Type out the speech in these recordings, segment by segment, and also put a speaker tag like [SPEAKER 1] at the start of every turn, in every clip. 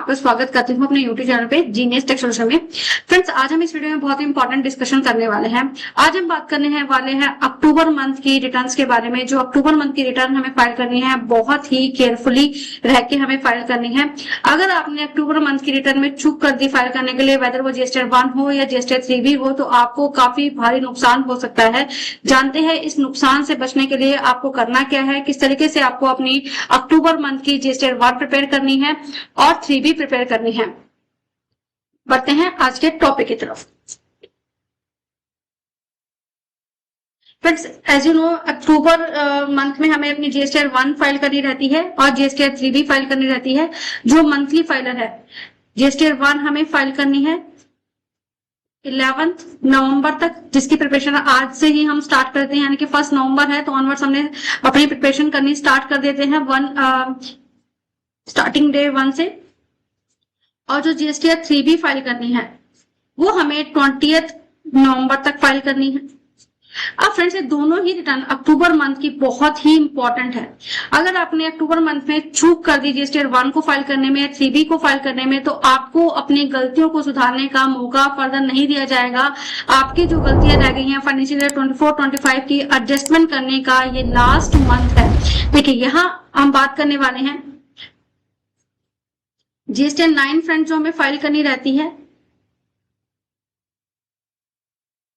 [SPEAKER 1] आपका स्वागत करती हूँ अपने YouTube चैनल पे जीनियस टेक सॉल्यूशन में। फ्रेंड्स, आज हम इस वीडियो में बहुत ही इंपॉर्टेंट डिस्कशन करने वाले हैं। आज हम बात करने वाले हैं अक्टूबर मंथ की रिटर्न्स के बारे में। जो अक्टूबर मंथ की रिटर्न हमें फाइल करनी है, बहुत ही केयरफुली रह के हमें फाइल करनी है। अगर आपने अक्टूबर मंथ की रिटर्न में चूक कर दी फाइल करने के लिए, वेदर वो GST 1 हो या GST 3 भी हो, तो आपको काफी भारी नुकसान हो सकता है। जानते हैं इस नुकसान से बचने के लिए आपको करना क्या है, किस तरीके से आपको अपनी अक्टूबर मंथ की GST 1 प्रिपेयर करनी है और 3 भी प्रिपेयर करनी है। बढ़ते हैं आज के टॉपिक की तरफ। Friends, as you know, October month में हमें अपनी GST 1 फाइल करनी रहती है और GST 3 भी फाइल करनी रहती है। जो मंथली फाइलर है, GST 1 हमें फाइल करनी है 11 नवंबर तक, जिसकी प्रिपरेशन आज से ही हम स्टार्ट करते हैं। यानी कि 1 नवंबर है तो ऑनवर्ड्स हमने अपनी प्रिपरेशन करनी स्टार्ट कर देते हैं स्टार्टिंग डे 1 से। और जो GST 3 भी फाइल करनी है वो हमें 20 नवंबर तक फाइल करनी है। अब फ्रेंड्स, ये दोनों ही रिटर्न अक्टूबर मंथ की बहुत ही इंपॉर्टेंट है। अगर आपने अक्टूबर मंथ में चूक कर दी GST 1 को फाइल करने में, 3B को फाइल करने में, तो आपको अपनी गलतियों को सुधारने का मौका फर्दर नहीं दिया जाएगा। आपकी जो गलतियां रह गई हैं फाइनेंशियल ईयर 24-25 की एडजस्टमेंट करने का ये लास्ट मंथ है। देखिए, यहाँ हम बात करने वाले हैं GST 9 फ्रेंड्स जो हमें फाइल करनी रहती है,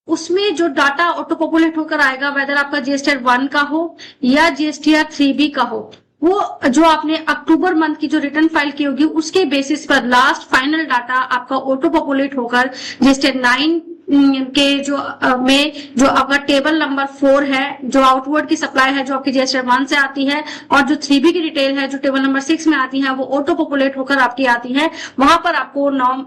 [SPEAKER 1] उसमें जो डाटा ऑटो पॉपुलेट होकर आएगा, वेदर आपका GST 1 का हो या GST 3B का हो, वो जो आपने अक्टूबर मंथ की जो रिटर्न फाइल की होगी उसके बेसिस पर लास्ट फाइनल डाटा आपका ऑटो पॉपुलेट होकर GST 9 के जो आपका टेबल नंबर 4 है, जो आउटवर्ड की सप्लाई है, जो आपकी GST 1 से आती है, और जो 3B की डिटेल है जो टेबल नंबर 6 में आती है, वो ऑटो पॉपुलेट होकर आपकी आती है। वहां पर आपको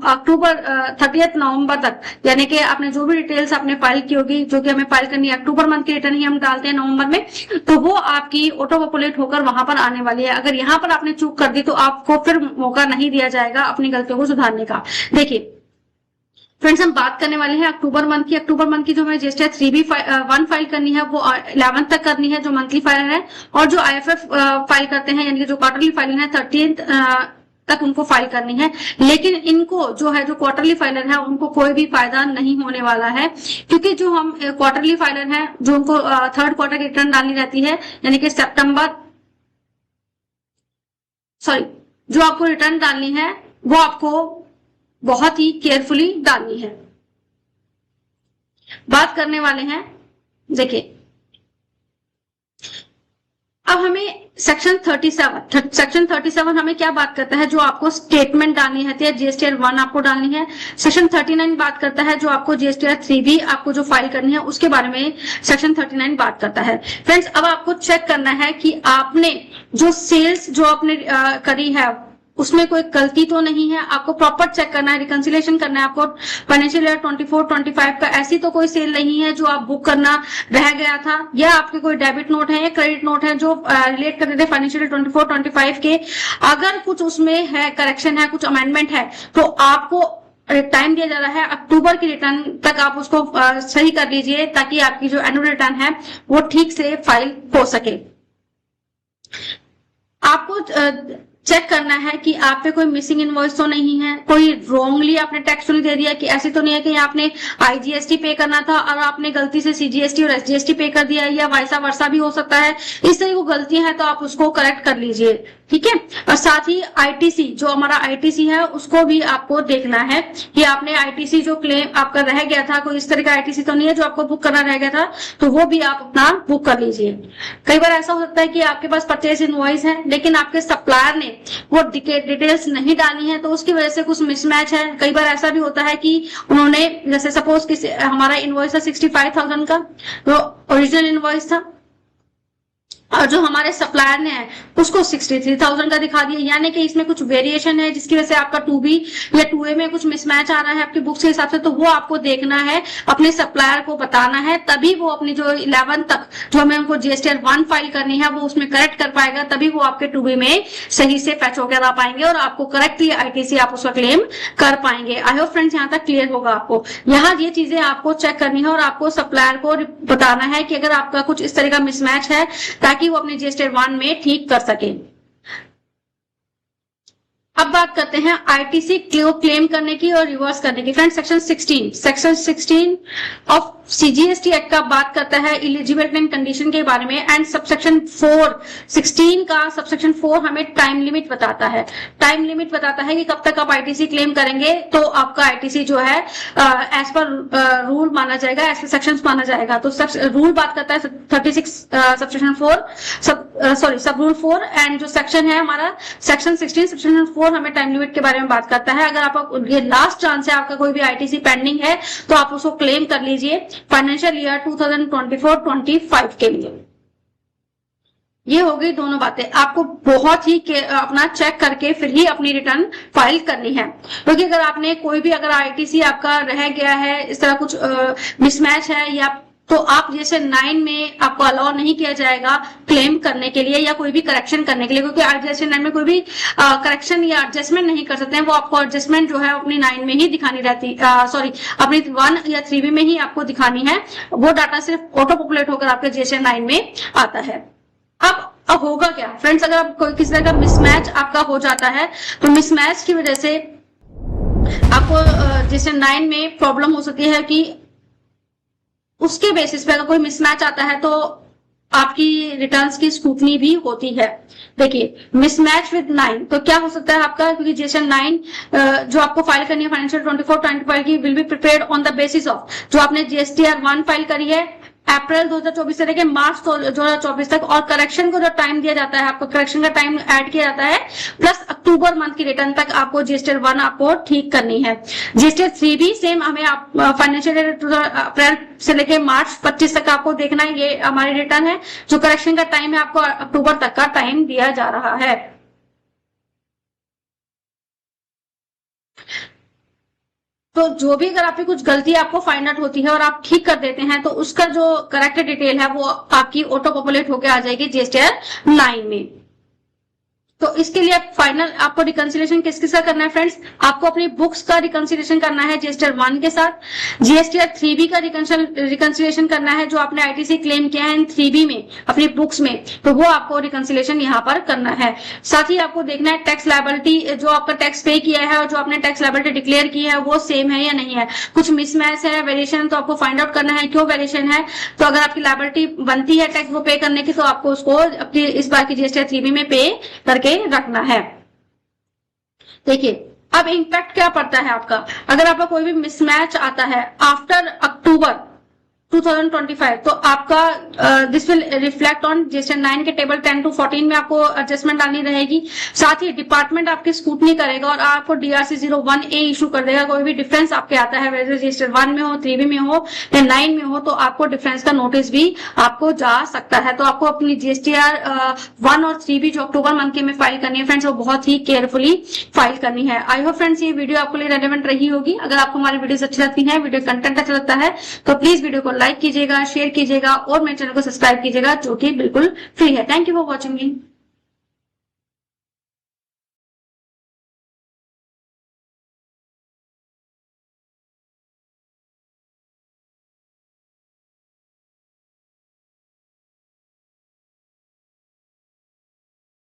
[SPEAKER 1] अक्टूबर 30 नवंबर तक, यानी कि आपने जो भी डिटेल्स आपने फाइल की होगी, जो कि हमें फाइल करनी है अक्टूबर मंथ की रिटर्न ही हम डालते हैं नवंबर में, तो वो आपकी ऑटो पॉपुलेट होकर वहां पर आने वाली है। अगर यहाँ पर आपने चूक कर दी तो आपको फिर मौका नहीं दिया जाएगा अपनी गलतियों को सुधारने का। देखिए फ्रेंड्स, हम बात करने वाले हैं अक्टूबर मंथ की। अक्टूबर मंथ की जो हमें GST 3B 1 फाइल करनी है वो 11 तक करनी है, जो मंथली फाइलर है। और जो IFF फाइल करते हैं, यानी कि जो क्वार्टरली फाइलिंग है, 30 तक उनको फाइल करनी है। लेकिन इनको जो है, जो क्वार्टरली फाइलर है, उनको कोई भी फायदा नहीं होने वाला है, क्योंकि जो हम क्वार्टरली फाइलर है, जो उनको 3rd क्वार्टर की रिटर्न डालनी रहती है, यानी कि जो आपको रिटर्न डालनी है वो आपको बहुत ही केयरफुली डालनी है। बात करने वाले हैं, देखिए अब हमें सेक्शन 37 हमें क्या बात करता है, जो आपको स्टेटमेंट डालनी है GST 1 आपको डालनी है। सेक्शन 39 बात करता है जो आपको GST 3B आपको जो फाइल करनी है उसके बारे में सेक्शन 39 बात करता है। फ्रेंड्स, अब आपको चेक करना है कि आपने जो सेल्स जो आपने करी है उसमें कोई गलती तो नहीं है। आपको प्रॉपर चेक करना है, रिकंसिलेशन करना है आपको। फाइनेंशियल ईयर 24-25 का ऐसी तो कोई सेल नहीं है जो आप बुक करना रह गया था, या आपके कोई डेबिट नोट है या क्रेडिट नोट है जो रिलेट करते थे फाइनेंशियल ईयर 24-25 के। अगर कुछ उसमें है, करेक्शन है, कुछ अमेंडमेंट है, तो आपको टाइम दिया जा रहा है अक्टूबर की रिटर्न तक, आप उसको सही कर लीजिए ताकि आपकी जो एनुअल रिटर्न है वो ठीक से फाइल हो सके। आपको चेक करना है कि आप पे कोई मिसिंग इनवॉइस तो नहीं है, कोई रॉन्गली आपने टैक्स तो नहीं दे दिया, कि ऐसी तो नहीं है कि आपने IGST पे करना था और आपने गलती से CGST और SGST पे कर दिया, या वैसा वर्षा भी हो सकता है। इस तरह की गलतियां हैं तो आप उसको करेक्ट कर लीजिए, ठीक है। और साथ ही ITC, जो हमारा ITC है, उसको भी आपको देखना है कि आपने ITC जो क्लेम आपका रह गया था, कोई इस तरह का ITC तो नहीं है जो आपको बुक करना रह गया था, तो वो भी आप अपना बुक कर लीजिए। कई बार ऐसा हो सकता है कि आपके पास परचेज इनवॉइस है लेकिन आपके सप्लायर ने वो डिटेल्स नहीं डाली है, तो उसकी वजह से कुछ मिसमैच है। कई बार ऐसा भी होता है कि उन्होंने, जैसे सपोज कि हमारा इनवॉइस था 65,000 का, तो ओरिजिनल इनवॉइस था, और जो हमारे सप्लायर ने है उसको 63,000 का दिखा दिया, यानी कि इसमें कुछ वेरिएशन है जिसकी वजह से आपका 2B या 2A में कुछ मिसमैच आ रहा है आपकी बुक्स के हिसाब से। तो वो आपको देखना है, अपने सप्लायर को बताना है, तभी वो अपनी जो 11 तक जो हमें उनको GST 1 फाइल करनी है वो उसमें करेक्ट कर पाएगा, तभी वो आपके 2B में सही से फैच होकर आ पाएंगे और आपको करेक्टली ITC आप उसका क्लेम कर पाएंगे। आई होप फ्रेंड्स यहाँ तक क्लियर होगा आपको। यहाँ ये चीजें आपको चेक करनी है और आपको सप्लायर को बताना है कि अगर आपका कुछ इस तरह का मिसमैच है, ताकि वो अपने GST 1 में ठीक कर सके। अब बात करते हैं आईटीसी क्लेम करने की और रिवर्स करने की। Friend section 16 of CGST act का बात करता है इलिजिबिलिटी एंड कंडीशन के बारे में, एंड सबसेक्शन 16 का सबसेक्शन 4 हमें टाइम लिमिट बताता है। टाइम लिमिट बताता है कि कब तक आप आईटीसी क्लेम करेंगे तो आपका आईटीसी जो है एज पर रूल माना जाएगा, एज पर सेक्शन माना जाएगा। तो रूल बात करता है 36 सबसेक्शन 4 सब रूल 4, एंड जो सेक्शन है हमारा सेक्शन 16 सबसेक्शन 4 हमें टाइम लिमिट के बारे में बात करता है। अगर आप ये लास्ट चांस है, आपका कोई भी आईटीसी पेंडिंग है तो आप उसको क्लेम कर लीजिए फाइनेंशियल ईयर 2024-25 के लिए। ये हो गई दोनों बातें। आपको बहुत ही अपना चेक करके फिर ही अपनी रिटर्न फाइल करनी है, क्योंकि अगर आपने कोई भी अगर आईटीसी आपका रह गया है, इस तरह कुछ मिसमैच है या तो आप जैसे 9 में आपको अलाउ नहीं किया जाएगा क्लेम करने के लिए या कोई भी करेक्शन करने के लिए, क्योंकि जैसे 9 में कोई भी करेक्शन या एडजस्टमेंट नहीं कर सकते हैं। वो आपको एडजस्टमेंट जो है अपनी 9 में ही दिखानी रहती, अपनी 1 या 3B में ही आपको दिखानी है। वो डाटा सिर्फ ऑटो पॉपुलेट होकर आपके जैसे 9 में आता है। अब होगा क्या फ्रेंड्स, अगर आप कोई किसी तरह का मिसमैच आपका हो जाता है तो मिसमैच की वजह से आपको जैसे 9 में प्रॉब्लम हो सकती है कि उसके बेसिस पे अगर कोई मिसमैच आता है तो आपकी रिटर्न्स की स्क्रूटनी भी होती है। देखिए मिसमैच विद 9 तो क्या हो सकता है आपका, क्योंकि जैसे 9 जो आपको फाइल करनी है फाइनेंशियल 24-25 की will be prepared on the basis of जो आपने जीएसटीआर 1 फाइल करी है अप्रैल 2024 से लेकर मार्च 2024 तक, और करेक्शन को जो टाइम दिया जाता है आपको करेक्शन का टाइम ऐड किया जाता है प्लस अक्टूबर मंथ की रिटर्न तक आपको जीएसटीआर 1 आपको ठीक करनी है। जीएसटीआर 3 भी सेम हमें आप फाइनेंशियल ईयर अप्रैल से लेकर मार्च 25 तक आपको देखना है, ये हमारी रिटर्न है। जो करेक्शन का टाइम है आपको अक्टूबर तक का टाइम दिया जा रहा है। तो जो भी अगर आपकी कुछ गलती आपको फाइंड आउट होती है और आप ठीक कर देते हैं तो उसका जो करेक्ट डिटेल है वो आपकी ऑटो पॉपुलेट होकर आ जाएगी जीएसटीआर 9 में। तो इसके लिए फाइनल आपको रिकंसिलेशन किस किसका करना है फ्रेंड्स, आपको अपनी बुक्स का रिकंसिलेशन करना है जीएसटीआर 1 के साथ, जीएसटीआर 3B का रिकंसिलेशन करना है जो आपने आईटीसी क्लेम किया है इन 3B में अपनी बुक्स में, तो वो आपको रिकंसिलेशन यहाँ पर करना है। साथ ही आपको देखना है टैक्स लायबिलिटी जो आपका टैक्स पे किया है और जो आपने टैक्स लायबिलिटी डिक्लेयर की है वो सेम है या नहीं है। कुछ मिसमैच है, वेरिएशन, तो आपको फाइंड आउट करना है क्यों वेरिएशन है। तो अगर आपकी लायबिलिटी बनती है टैक्स को पे करने की तो आपको उसको अपनी इस बार की जीएसटीआर 3B में पे करके रखना है। देखिए अब इम्पैक्ट क्या पड़ता है आपका, अगर आपका कोई भी मिसमैच आता है आफ्टर अक्टूबर 2025 तो आपका this will reflect on GSTR 9 के टेबल 10 to 14 में आपको एडजस्टमेंट डालनी रहेगी। साथ ही डिपार्टमेंट आपकी स्क्रूटनी करेगा और आपको DRC 01A इशू कर देगा। कोई भी डिफरेंस आपके आता है वैसे जीएसटीआर 1 में हो, 3B में हो या 9 में हो तो आपको डिफरेंस का नोटिस भी आपको जा सकता है। तो आपको अपनी जीएसटीआर 1 और 3B जो अक्टूबर मंथ के में फाइल करनी है फ्रेंड्स वो बहुत ही केयरफुली फाइल करनी है। आई होप फ्रेंड्स ये वीडियो आपके लिए रेलेवेंट रही होगी। अगर आपको हमारी वीडियोस अच्छी लगती है, वीडियो कंटेंट अच्छा लगता है तो प्लीज वीडियो को लाइक कीजिएगा, शेयर कीजिएगा और मेरे चैनल को सब्सक्राइब कीजिएगा जो कि बिल्कुल फ्री है। Thank you for watching me.